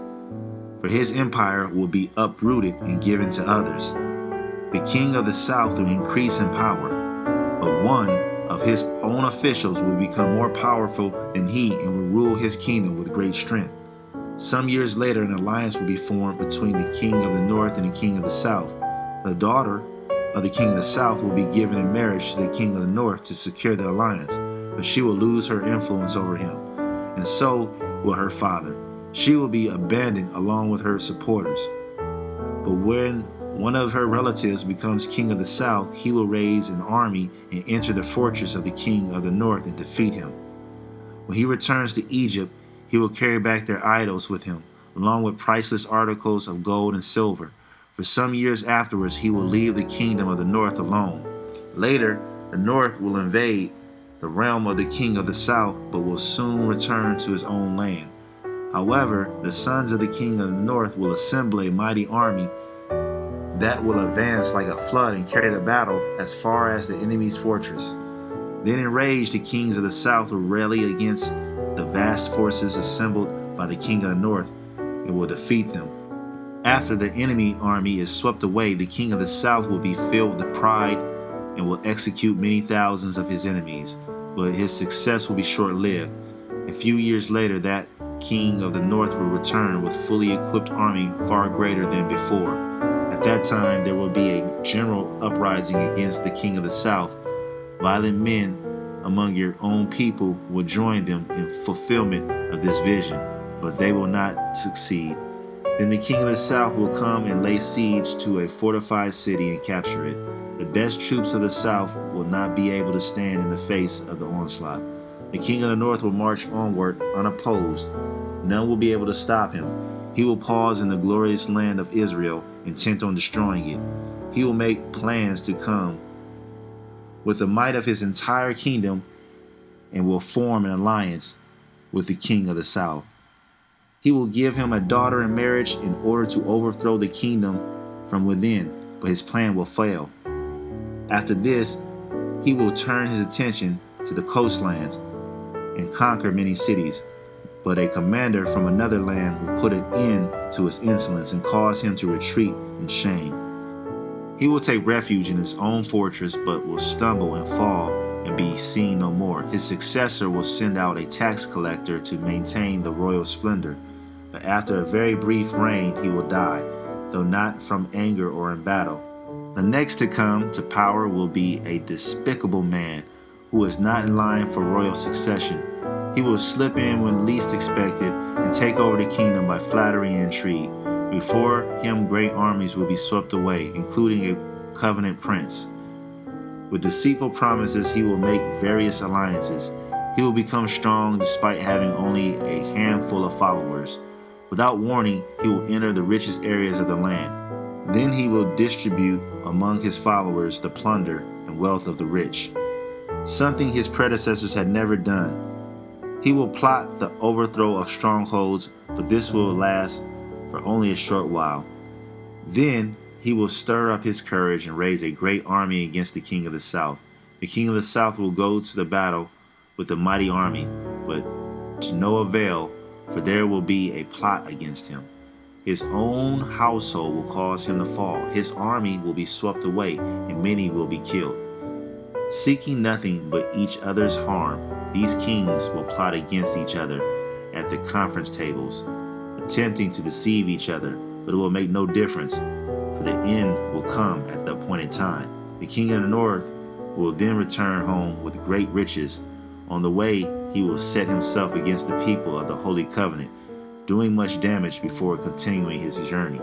for his empire will be uprooted and given to others. The king of the south will increase in power, but one of his own officials will become more powerful than he and will rule his kingdom with great strength. Some years later, an alliance will be formed between the king of the north and the king of the south. The daughter of the king of the south will be given in marriage to the king of the north to secure the alliance, but she will lose her influence over him, and so will her father. She will be abandoned along with her supporters. But when one of her relatives becomes king of the south, he will raise an army and enter the fortress of the king of the north and defeat him. When he returns to Egypt, he will carry back their idols with him, along with priceless articles of gold and silver. For some years afterwards, he will leave the kingdom of the north alone. Later, the north will invade the realm of the king of the south, but will soon return to his own land. However, the sons of the king of the north will assemble a mighty army that will advance like a flood and carry the battle as far as the enemy's fortress. Then enraged, the kings of the south will rally against the vast forces assembled by the king of the north and will defeat them. After the enemy army is swept away, the king of the south will be filled with pride and will execute many thousands of his enemies, but his success will be short-lived. A few years later, that king of the north will return with fully equipped army far greater than before. At that time, there will be a general uprising against the king of the south. Violent men among your own people will join them in fulfillment of this vision, but they will not succeed. Then the king of the south will come and lay siege to a fortified city and capture it. The best troops of the south will not be able to stand in the face of the onslaught. The king of the north will march onward unopposed. None will be able to stop him. He will pause in the glorious land of Israel, intent on destroying it. He will make plans to come with the might of his entire kingdom and will form an alliance with the king of the south. He will give him a daughter in marriage in order to overthrow the kingdom from within, but his plan will fail. After this, he will turn his attention to the coastlands and conquer many cities, but a commander from another land will put an end to his insolence and cause him to retreat in shame. He will take refuge in his own fortress, but will stumble and fall and be seen no more. His successor will send out a tax collector to maintain the royal splendor, but after a very brief reign he will die, though not from anger or in battle. The next to come to power will be a despicable man who is not in line for royal succession. He will slip in when least expected and take over the kingdom by flattery and intrigue. Before him, great armies will be swept away, including a covenant prince. With deceitful promises, he will make various alliances. He will become strong despite having only a handful of followers. Without warning, he will enter the richest areas of the land. Then he will distribute among his followers the plunder and wealth of the rich, something his predecessors had never done. He will plot the overthrow of strongholds, but this will last for only a short while. Then he will stir up his courage and raise a great army against the king of the south. The king of the south will go to the battle with a mighty army, but to no avail, for there will be a plot against him. His own household will cause him to fall. His army will be swept away, and many will be killed. Seeking nothing but each other's harm, these kings will plot against each other at the conference tables, attempting to deceive each other, but it will make no difference, for the end will come at the appointed time. The king of the north will then return home with great riches. On the way, he will set himself against the people of the Holy Covenant, doing much damage before continuing his journey.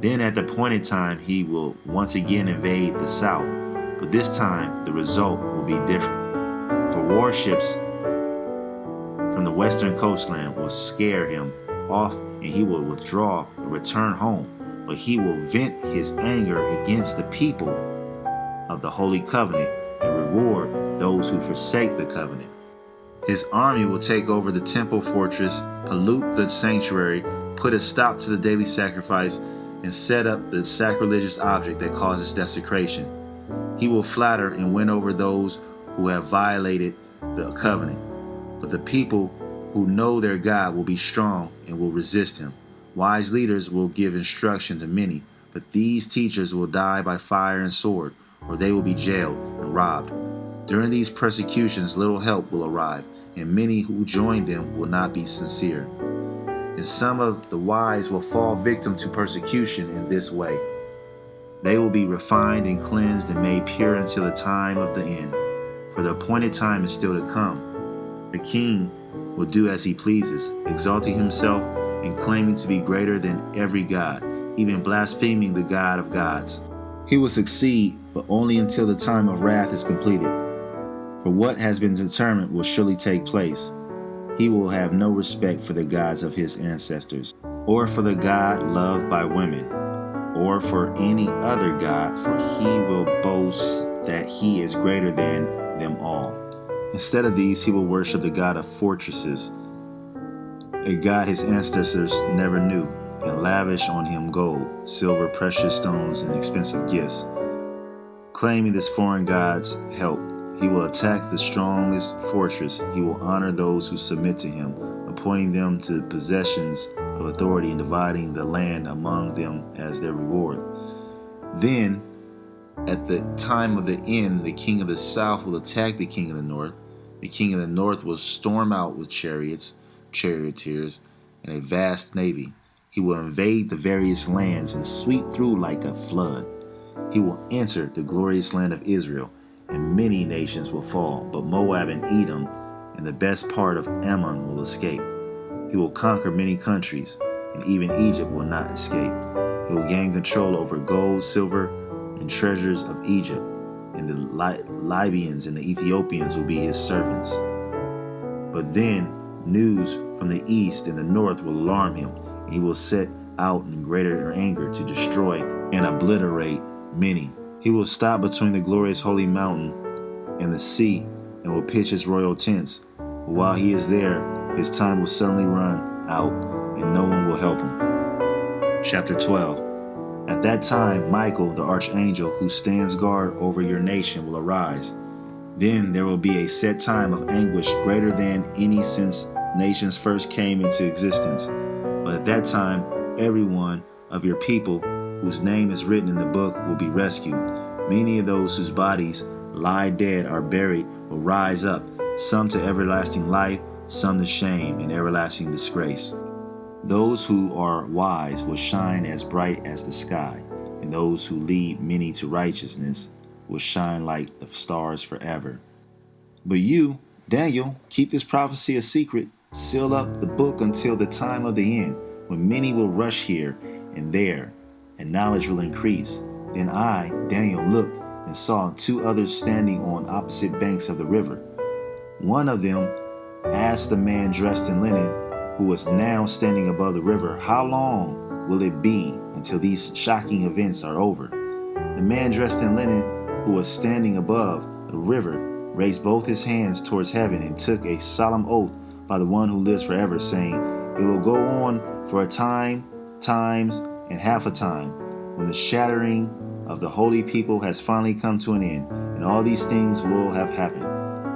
Then at the appointed time, he will once again invade the south, but this time the result will be different. For warships from the western coastland will scare him off, and he will withdraw and return home, but he will vent his anger against the people of the Holy Covenant and reward those who forsake the covenant. His army will take over the temple fortress, pollute the sanctuary, put a stop to the daily sacrifice, and set up the sacrilegious object that causes desecration. He will flatter and win over those who have violated the covenant, but the people who know their God will be strong and will resist him. Wise leaders will give instruction to many, but these teachers will die by fire and sword, or they will be jailed and robbed. During these persecutions, little help will arrive, and many who join them will not be sincere. And some of the wise will fall victim to persecution in this way. They will be refined and cleansed and made pure until the time of the end, for the appointed time is still to come. The king will do as he pleases, exalting himself and claiming to be greater than every god, even blaspheming the God of gods. He will succeed, but only until the time of wrath is completed. For what has been determined will surely take place. He will have no respect for the gods of his ancestors, or for the God loved by women, or for any other god, for he will boast that he is greater than them all. Instead of these, he will worship the god of fortresses, a god his ancestors never knew, and lavish on him gold, silver, precious stones, and expensive gifts. Claiming this foreign god's help, he will attack the strongest fortress. He will honor those who submit to him, appointing them to possessions of authority and dividing the land among them as their reward. Then, at the time of the end, the king of the south will attack the king of the north. The king of the north will storm out with chariots, charioteers, and a vast navy. He will invade the various lands and sweep through like a flood. He will enter the glorious land of Israel, and many nations will fall, but Moab and Edom and the best part of Ammon will escape. He will conquer many countries, and even Egypt will not escape. He will gain control over gold, silver, and treasures of Egypt, and the Libyans and the Ethiopians will be his servants. But then news from the east and the north will alarm him, and he will set out in greater anger to destroy and obliterate many. He will stop between the glorious holy mountain and the sea, and will pitch his royal tents. But while he is there, his time will suddenly run out, and no one will help him. Chapter 12. At that time, Michael, the archangel who stands guard over your nation, will arise. Then there will be a set time of anguish greater than any since nations first came into existence. But at that time, everyone of your people whose name is written in the book will be rescued. Many of those whose bodies lie dead or buried will rise up, some to everlasting life, some to shame and everlasting disgrace. Those who are wise will shine as bright as the sky, and those who lead many to righteousness will shine like the stars forever. But you, Daniel, keep this prophecy a secret, seal up the book until the time of the end, when many will rush here and there, and knowledge will increase. Then I, Daniel, looked and saw two others standing on opposite banks of the river. One of them asked the man dressed in linen, who was now standing above the river, "How long will it be until these shocking events are over?" The man dressed in linen, who was standing above the river, raised both his hands towards heaven and took a solemn oath by the one who lives forever, saying, "It will go on for a time, times, and half a time, when the shattering of the holy people has finally come to an end, and all these things will have happened."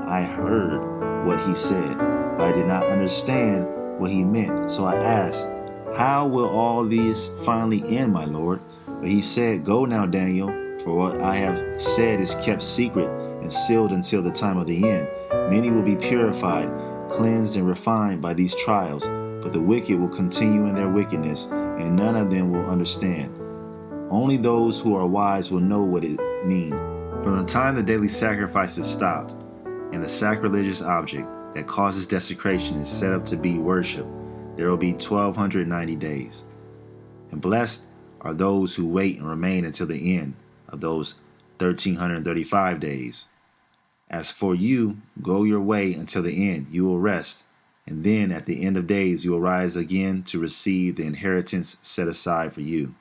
I heard what he said, but I did not understand what he meant. So I asked, "How will all these finally end, my Lord?" But he said, "Go now, Daniel, for what I have said is kept secret and sealed until the time of the end. Many will be purified, cleansed, and refined by these trials, but the wicked will continue in their wickedness, and none of them will understand. Only those who are wise will know what it means." From the time the daily sacrifice is stopped, and the sacrilegious object that causes desecration is set up to be worshipped, there will be 1290 days. And blessed are those who wait and remain until the end of those 1335 days. As for you, go your way until the end. You will rest, and then at the end of days you will rise again to receive the inheritance set aside for you.